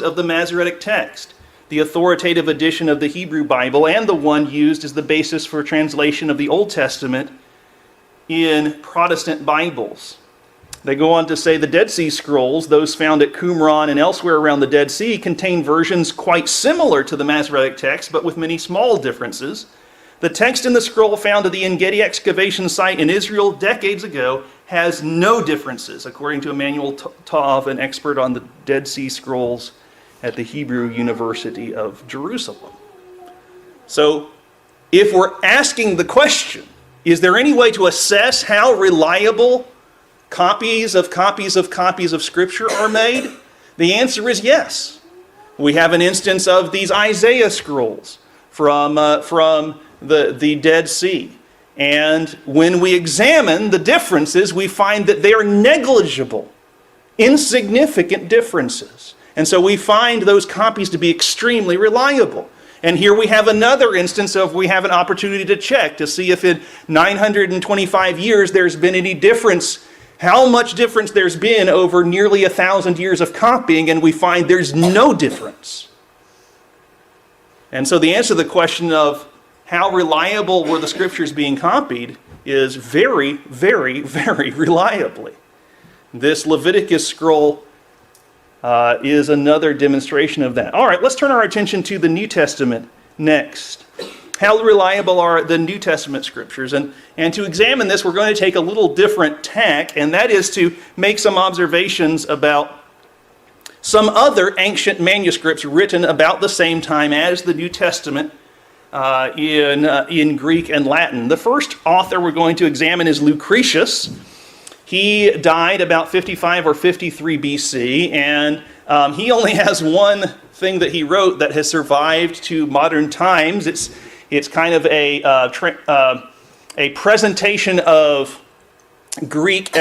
of the Masoretic text, the authoritative edition of the Hebrew Bible, and the one used as the basis for translation of the Old Testament in Protestant Bibles. They go on to say the Dead Sea Scrolls, those found at Qumran and elsewhere around the Dead Sea, contain versions quite similar to the Masoretic text, but with many small differences. The text in the scroll found at the En-Gedi excavation site in Israel decades ago has no differences, according to Emmanuel Tov, an expert on the Dead Sea Scrolls at the Hebrew University of Jerusalem. So, if we're asking the question, is there any way to assess how reliable copies of Scripture are made? The answer is yes. We have an instance of these Isaiah scrolls from the Dead Sea. And when we examine the differences, we find that they are negligible, insignificant differences. And so we find those copies to be extremely reliable. And here we have another instance of we have an opportunity to check to see if in 925 years there's been any difference, how much difference there's been over nearly 1,000 years of copying, and we find there's no difference. And so the answer to the question of how reliable were the Scriptures being copied is very, very, very reliably. This Leviticus scroll is another demonstration of that. All right, let's turn our attention to the New Testament next. How reliable are the New Testament Scriptures? And to examine this, we're going to take a little different tack, and that is to make some observations about some other ancient manuscripts written about the same time as the New Testament in Greek and Latin. The first author we're going to examine is Lucretius. He died about 55 or 53 BC, and he only has one thing that he wrote that has survived to modern times. It's kind of a presentation of Greek